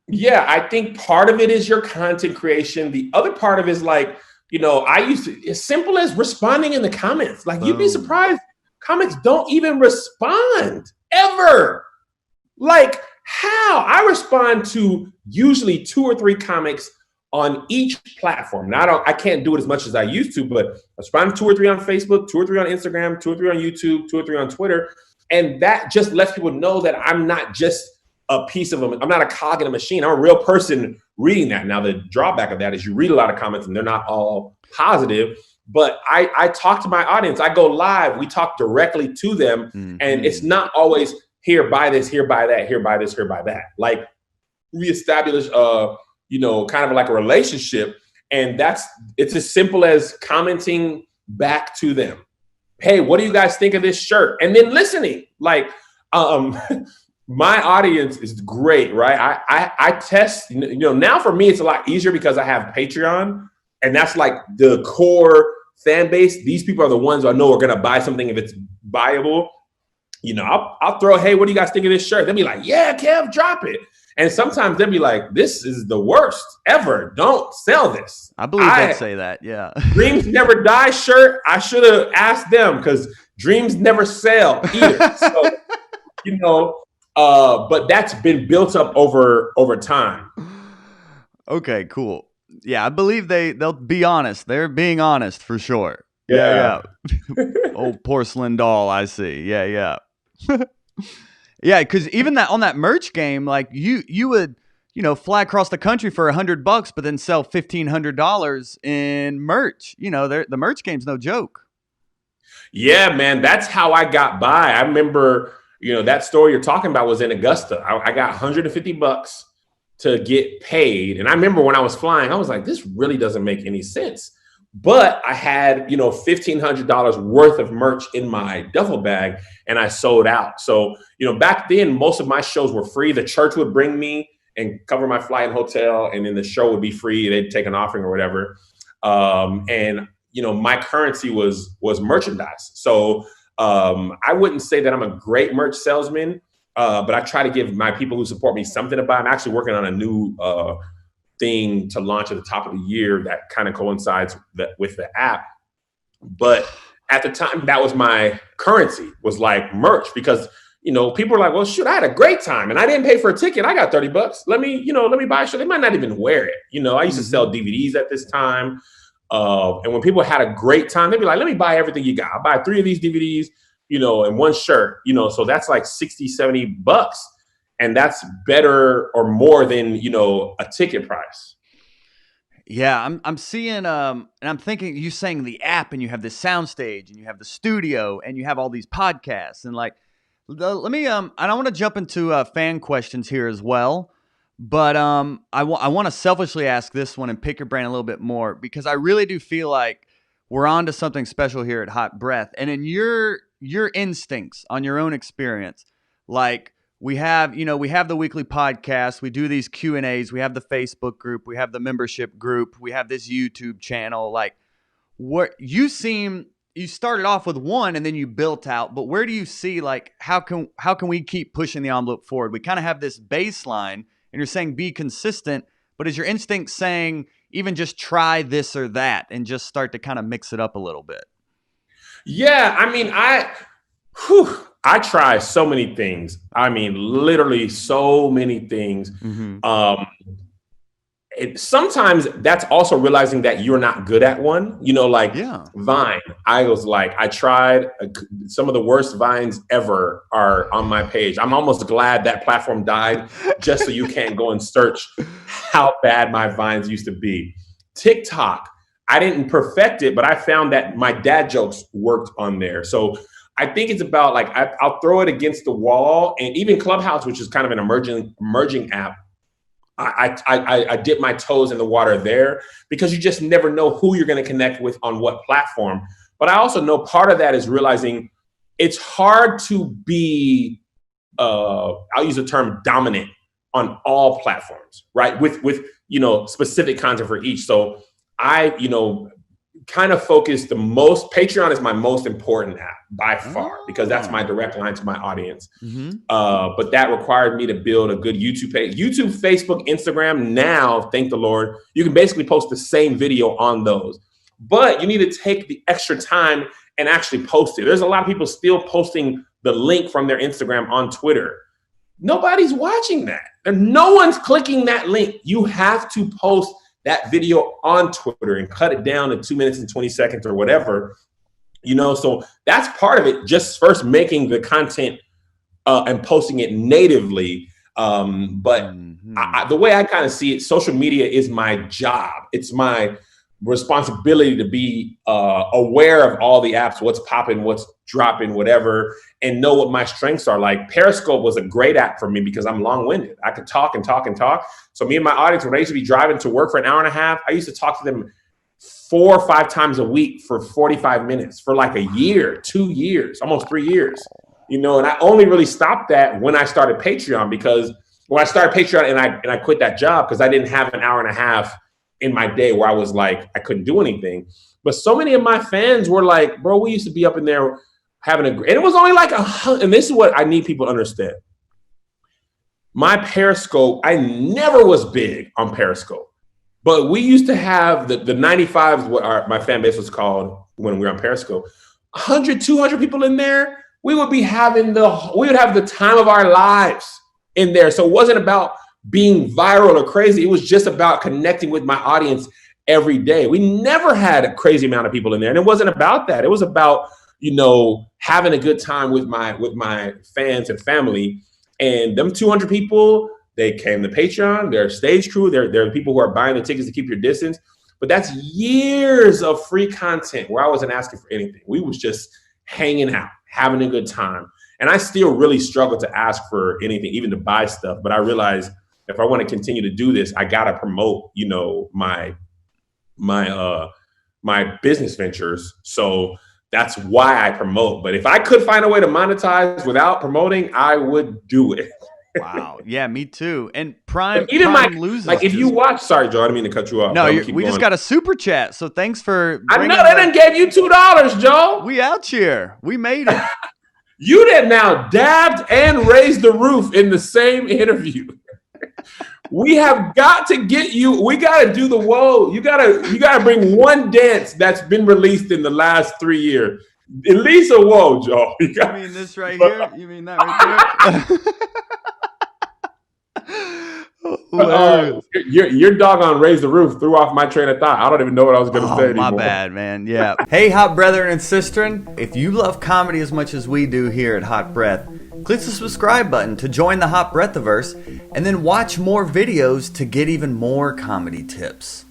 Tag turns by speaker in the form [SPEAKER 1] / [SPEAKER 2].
[SPEAKER 1] Yeah, I think part of it is your content creation. The other part of it is like, I used to, as simple as responding in the comments. Like, you'd be
[SPEAKER 2] Boom.
[SPEAKER 1] surprised, comments don't even respond ever. Like, how? I respond to usually 2 or 3 comics on each platform. Now, I can't do it as much as I used to, but I respond to 2 or 3 on Facebook, 2 or 3 on Instagram, 2 or 3 on YouTube, 2 or 3 on Twitter. And that just lets people know that I'm not just a piece of them. I'm not a cog in a machine. I'm a real person reading that. Now, the drawback of that is you read a lot of comments and they're not all positive. But I talk to my audience. I go live. We talk directly to them. And it's
[SPEAKER 2] Mm-hmm.
[SPEAKER 1] not always here, buy this, here, buy that, here, buy this, here, buy that. Like, we establish, kind of like a relationship. And it's as simple as commenting back to them. Hey, what do you guys think of this shirt? And then listening. Like, my audience is great, right? I test, now for me, it's a lot easier because I have Patreon, and that's like the core fan base. These people are the ones who I know are going to buy something if it's buyable. I'll throw, hey, what do you guys think of this shirt? They'll be like, yeah, Kev, drop it. And sometimes they'll be like, this is the worst ever. Don't sell this.
[SPEAKER 2] I believe they'd say that. Yeah.
[SPEAKER 1] Dreams Never Die shirt, I should have asked them because dreams never sell either. So, but that's been built up over time.
[SPEAKER 2] Okay, cool. Yeah, I believe they'll be honest. They're being honest for sure.
[SPEAKER 1] Yeah.
[SPEAKER 2] Yeah. Old porcelain doll, I see. Yeah. Yeah, because even that on that merch game, like you would, fly across the country for $100, but then sell $1,500 in merch. The merch game's no joke.
[SPEAKER 1] Yeah, man, that's how I got by. I remember, that store you're talking about was in Augusta. I got $150 to get paid. And I remember when I was flying, I was like, this really doesn't make any sense. But I had, $1,500 worth of merch in my duffel bag, and I sold out. So, back then, most of my shows were free. The church would bring me and cover my flight and hotel, and then the show would be free. They'd take an offering or whatever. And my currency was merchandise. So I wouldn't say that I'm a great merch salesman, but I try to give my people who support me something to buy. I'm actually working on a new thing to launch at the top of the year that kind of coincides with the app. But at the time, that was my currency, was like merch, because people are like, well, shoot, I had a great time and I didn't pay for a ticket. I got $30. Let me buy a shirt. They might not even wear it. I used to sell DVDs at this time. And when people had a great time, they'd be like, let me buy everything you got. I'll buy 3 of these DVDs, and 1 shirt, so that's like $60-$70. And that's better or more than, a ticket price.
[SPEAKER 2] Yeah, I'm seeing and I'm thinking, you saying the app, and you have this soundstage, and you have the studio, and you have all these podcasts, and like, let me and I want to jump into fan questions here as well, but I want to selfishly ask this one and pick your brain a little bit more, because I really do feel like we're on to something special here at Hot Breath, and in your instincts on your own experience, like, we have the weekly podcast, we do these Q&As, we have the Facebook group, we have the membership group, we have this YouTube channel. Like, what you started off with one and then you built out, but where do you see, like, how can we keep pushing the envelope forward? We kind of have this baseline, and you're saying be consistent, but is your instinct saying even just try this or that and just start to kind of mix it up a little bit?
[SPEAKER 1] Yeah, I mean, I try so many things. I mean, literally so many things.
[SPEAKER 2] Mm-hmm.
[SPEAKER 1] Sometimes that's also realizing that you're not good at one. Like
[SPEAKER 2] Yeah.
[SPEAKER 1] Vine. I tried some of the worst Vines ever are on my page. I'm almost glad that platform died, just so you can't go and search how bad my Vines used to be. TikTok. I didn't perfect it, but I found that my dad jokes worked on there. So I think it's about, like, I'll throw it against the wall. And even Clubhouse, which is kind of an emerging app, I dip my toes in the water there, because you just never know who you're going to connect with on what platform. But I also know part of that is realizing it's hard to be, I'll use the term dominant on all platforms, right? With specific content for each. So kind of focused the most. Patreon is my most important app by far because that's my direct line to my audience. But that required me to build a good YouTube page. YouTube, Facebook, Instagram. Now, thank the Lord, you can basically post the same video on those. But you need to take the extra time and actually post it. There's a lot of people still posting the link from their Instagram on Twitter. Nobody's watching that. And no one's clicking that link. You have to post that video on Twitter and cut it down to 2 minutes and 20 seconds or whatever, so that's part of it. Just first making the content and posting it natively. But the way I kind of see it, social media is my job. It's my responsibility to be aware of all the apps, what's popping, what's dropping, whatever, and know what my strengths are. Like Periscope was a great app for me because I'm long-winded. I could talk and talk and talk. So me and my audience, when I used to be driving to work for an hour and a half, I used to talk to them 4 or 5 times a week for 45 minutes for like a year, 2 years, almost 3 years, and I only really stopped that when I started Patreon, because when I started Patreon and I quit that job because I didn't have an hour and a half in my day where I was like, I couldn't do anything. But so many of my fans were like, bro, we used to be up in there having and it was only like and this is what I need people to understand. My Periscope, I never was big on Periscope, but we used to have the 95s, what my fan base was called when we were on Periscope, 100, 200 people in there. We would have the time of our lives in there. So it wasn't about being viral or crazy. It was just about connecting with my audience every day. We never had a crazy amount of people in there. And it wasn't about that. It was about, having a good time with my fans and family. And them 200 people, they came to Patreon, they're stage crew, they're people who are buying the tickets to keep your distance. But that's years of free content where I wasn't asking for anything. We was just hanging out, having a good time. And I still really struggle to ask for anything, even to buy stuff. But I realize if I want to continue to do this, I gotta promote, my business ventures. So that's why I promote. But if I could find a way to monetize without promoting, I would do it.
[SPEAKER 2] Wow. Yeah, me too. And Prime loses.
[SPEAKER 1] Like if you watch, sorry, Joe, I didn't mean to cut you off.
[SPEAKER 2] No, we just got a super chat. So thanks for.
[SPEAKER 1] I know they done gave you $2, Joe.
[SPEAKER 2] We out here. We made it.
[SPEAKER 1] You did now dabbed and raised the roof in the same interview. We have got to get you. We got to do the whoa. You gotta bring one dance that's been released in the last 3 years. At least a whoa, Joe.
[SPEAKER 2] You mean this right here? You mean that right
[SPEAKER 1] there? Your doggone raise the roof threw off my train of thought. I don't even know what I was going to say anymore.
[SPEAKER 2] My bad, man. Yeah. Hey, hot brethren and sistren. If you love comedy as much as we do here at Hot Breath, click the subscribe button to join the Hot Breathiverse and then watch more videos to get even more comedy tips.